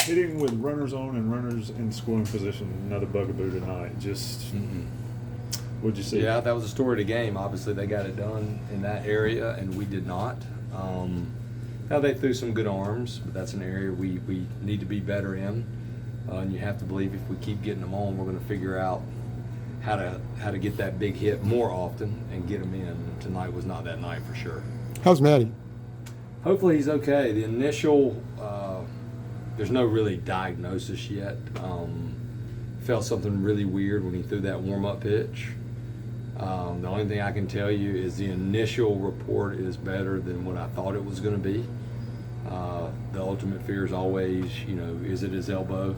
Hitting with runners on and runners in scoring position, another bugaboo tonight. What'd you see? Yeah, that was the story of the game. Obviously, they got it done in that area, and we did not. Now they threw some good arms, but that's an area we need to be better in. And you have to believe if we keep getting them on, we're going to figure out how to get that big hit more often and get them in. And tonight was not that night for sure. How's Maddie? Hopefully he's okay. The initial, there's no really diagnosis yet. Felt something really weird when he threw that warm-up pitch. The only thing I can tell you is the initial report is better than what I thought it was going to be. The ultimate fear is always, is it his elbow?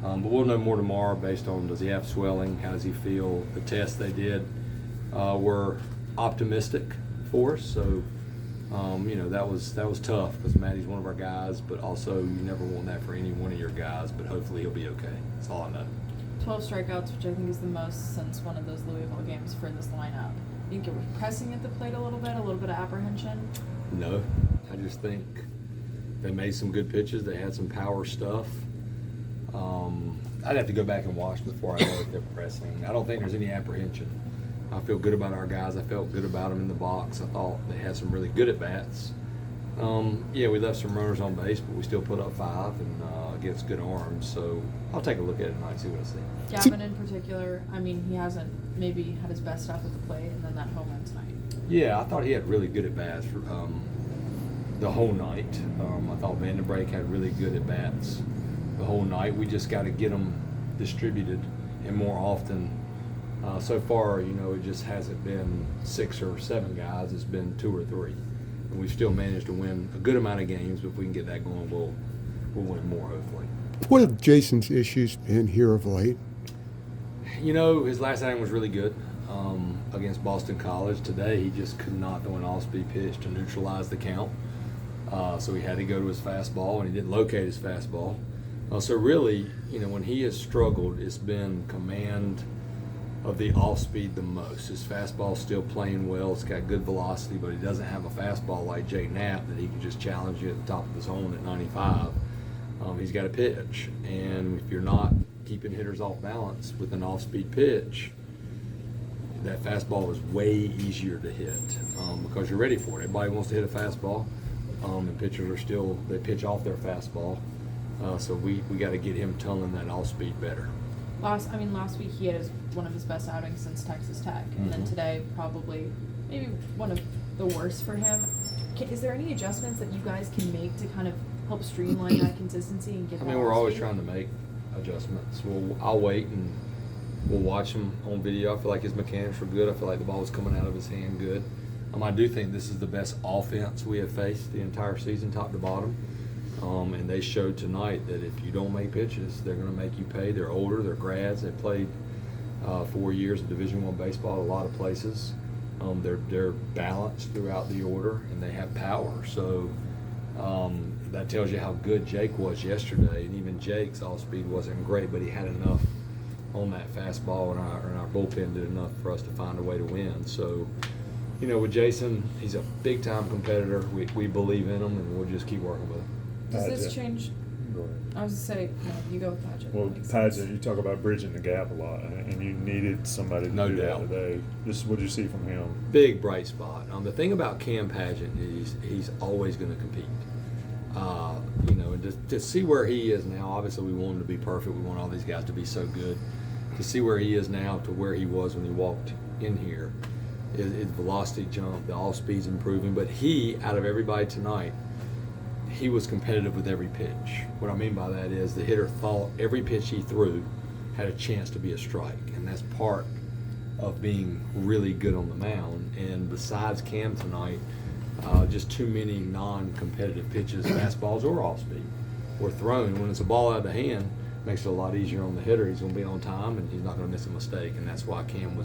But we'll know more tomorrow based on does he have swelling, how does he feel. The tests they did were optimistic for us, so that was tough because Matty's one of our guys, but also you never want that for any one of your guys, but hopefully he'll be okay. That's all I know. 12 strikeouts, which I think is the most since one of those Louisville games for this lineup. You think it was pressing at the plate a little bit of apprehension? No, I just think they made some good pitches. They had some power stuff. I'd have to go back and watch before I know if they're pressing. I don't think there's any apprehension. I feel good about our guys. I felt good about them in the box. I thought they had some really good at-bats. We left some runners on base, but we still put up 5 and against good arms. So I'll take a look at it tonight and see what I see. Gavin in particular, he hasn't maybe had his best stuff at the plate, and then that home run tonight. Yeah, I thought he had really good at-bats for the whole night. I thought Vandenbrake had really good at-bats the whole night. We just got to get them distributed and more often. So far, it just hasn't been 6 or 7 guys. It's been 2 or 3. And we've still managed to win a good amount of games. But if we can get that going, we'll win more, hopefully. What have Jason's issues been here of late? His last outing was really good against Boston College. Today, he just could not throw an off-speed pitch to neutralize the count. So he had to go to his fastball, and he didn't locate his fastball. So really, when he has struggled, it's been command of the off-speed the most. His fastball's still playing well. It's got good velocity, but he doesn't have a fastball like Jay Knapp that he can just challenge you at the top of the zone at 95. He's got a pitch, and if you're not keeping hitters off balance with an off-speed pitch, that fastball is way easier to hit because you're ready for it. Everybody wants to hit a fastball, and pitchers they pitch off their fastball. So we got to get him tunneling that off-speed better. Last week he had one of his best outings since Texas Tech, and then today probably maybe one of the worst for him. Is there any adjustments that you guys can make to kind of help streamline that consistency and get? We're always trying to make adjustments. I'll wait and we'll watch him on video. I feel like his mechanics were good. I feel like the ball was coming out of his hand good. I do think this is the best offense we have faced the entire season, top to bottom. And they showed tonight that if you don't make pitches, they're going to make you pay. They're older, they're grads. They played 4 years of Division I baseball a lot of places. They're balanced throughout the order, and they have power. So that tells you how good Jake was yesterday. And even Jake's off-speed wasn't great, but he had enough on that fastball, and our bullpen did enough for us to find a way to win. So, with Jason, he's a big-time competitor. We believe in him, and we'll just keep working with him. Does this change? Go ahead. I was going to say, no, you go with Paget. Well, Paget, you talk about bridging the gap a lot, and you needed somebody to do that today. What did you see from him? Big bright spot. The thing about Cam Paget is he's always going to compete. And to see where he is now, obviously we want him to be perfect. We want all these guys to be so good. To see where he is now to where he was when he walked in here, his velocity jump, the off speed's improving. But he, out of everybody tonight, he was competitive with every pitch. What I mean by that is the hitter thought every pitch he threw had a chance to be a strike, and that's part of being really good on the mound. And besides Cam tonight, just too many non-competitive pitches, fastballs or off-speed, were thrown. When it's a ball out of the hand, it makes it a lot easier on the hitter. He's going to be on time, and he's not going to miss a mistake, and that's why Cam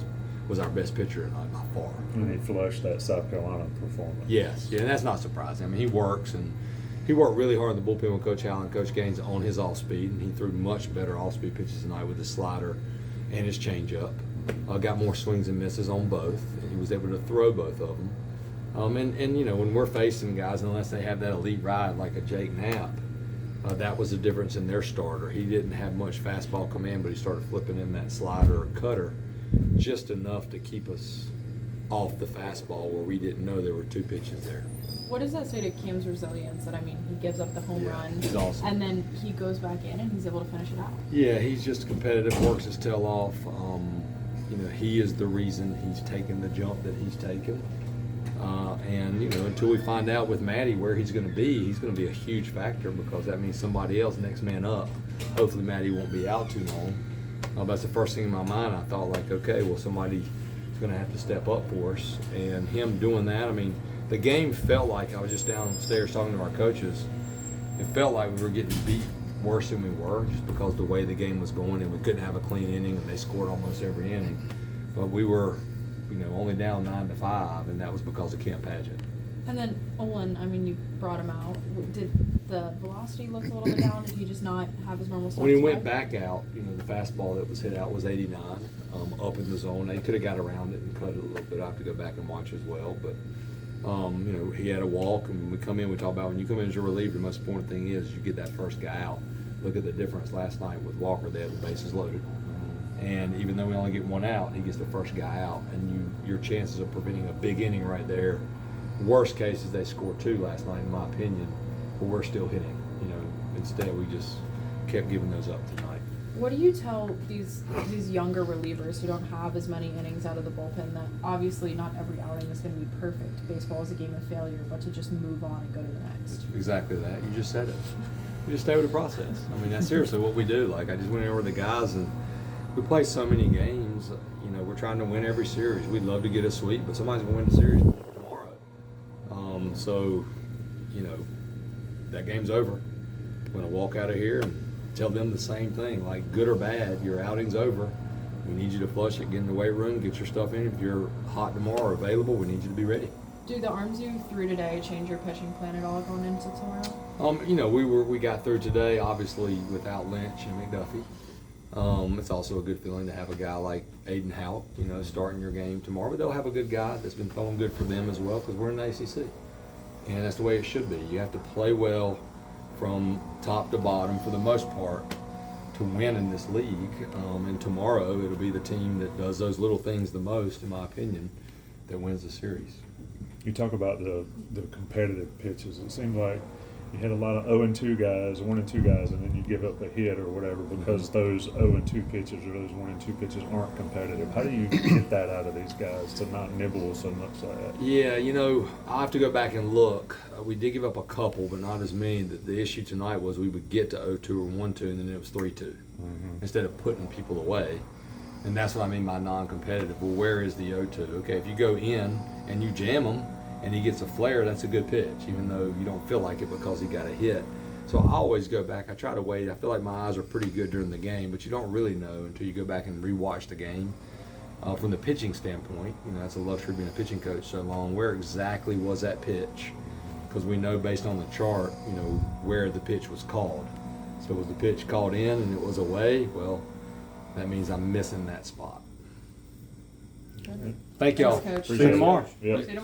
was our best pitcher tonight by far. And he flushed that South Carolina performance. Yes, and that's not surprising. He works, and he worked really hard in the bullpen with Coach Allen, Coach Gaines on his off-speed, and he threw much better off-speed pitches tonight with his slider and his changeup. Got more swings and misses on both, and he was able to throw both of them. And you know, when we're facing guys, unless they have that elite ride like a Jake Knapp, that was the difference in their starter. He didn't have much fastball command, but he started flipping in that slider or cutter just enough to keep us off the fastball where we didn't know there were 2 pitches there. What does that say to Cam's resilience? That, I mean, he gives up the home run, he's awesome. and then he goes back in and he's able to finish it out. Yeah, he's just competitive, works his tail off. You know, he is the reason he's taken the jump that he's taken. And, you know, until we find out with Matty where he's going to be a huge factor, because that means somebody else, next man up. Hopefully Matty won't be out too long. That's the first thing in my mind. I thought, like, okay, well, somebody's going to have to step up for us. And him doing that, I mean, the game felt like, I was just downstairs talking to our coaches, it felt like we were getting beat worse than we were, just because the way the game was going, and we couldn't have a clean inning, and they scored almost every inning. But we were, you know, only down 9-5, and that was because of Camp Padgett. And then Olin, I mean, you brought him out. Did the velocity look a little bit down? Did he just not have his normal stuff? When he went back out, you know, the fastball that was hit out was 89, up in the zone. They could have got around it and cut it a little bit. I have to go back and watch as well. But, you know, he had a walk, and when we come in, we talk about when you come in as your reliever, the most important thing is you get that first guy out. Look at the difference last night with Walker. They had the bases loaded. And even though we only get 1 out, he gets the first guy out. And your chances of preventing a big inning right there. Worst case is they scored 2 last night, in my opinion, but we're still hitting. You know, instead we just kept giving those up tonight. What do you tell these younger relievers who don't have as many innings out of the bullpen, that obviously not every outing is going to be perfect? Baseball is a game of failure, but to just move on and go to the next. Exactly that. You just said it. You just stay with the process. I mean, that's seriously what we do. Like, I just went over with the guys, and we play so many games. You know, we're trying to win every series. We'd love to get a sweep, but somebody's going to win the series tomorrow. So, you know, that game's over. I'm going to walk out of here and tell them the same thing. Like, good or bad, your outing's over. We need you to flush it, get in the weight room, get your stuff in. If you're hot tomorrow or available, we need you to be ready. Do the arms you threw today change your pitching plan at all going into tomorrow? You know, we got through today, obviously, without Lynch and McDuffie. It's also a good feeling to have a guy like Aiden Houck, you know, starting your game tomorrow. But they'll have a good guy that's been throwing good for them as well, because we're in the ACC. And that's the way it should be. You have to play well from top to bottom for the most part to win in this league. And tomorrow it'll be the team that does those little things the most, in my opinion, that wins the series. You talk about the competitive pitches. It seemed like you had a lot of 0-2 guys, 1-2 guys, and then you give up a hit or whatever because those 0-2 pitches or those 1-2 pitches aren't competitive. How do you get that out of these guys to not nibble so much like that? Yeah, you know, I'll have to go back and look. We did give up a couple, but not as many. The issue tonight was we would get to 0-2 or 1-2, and then it was 3-2 instead of putting people away. And that's what I mean by non-competitive. Well, where is the 0-2? Okay, if you go in and you jam him, and he gets a flare, that's a good pitch, even though you don't feel like it because he got a hit. So I always go back. I try to wait. I feel like my eyes are pretty good during the game, but you don't really know until you go back and rewatch the game. From the pitching standpoint, you know, that's a luxury being a pitching coach so long. Where exactly was that pitch? Because we know based on the chart, you know, where the pitch was called. So was the pitch called in and it was away? Well, that means I'm missing that spot. Thank y'all. Thanks, Coach. See you tomorrow. Yep. See you tomorrow.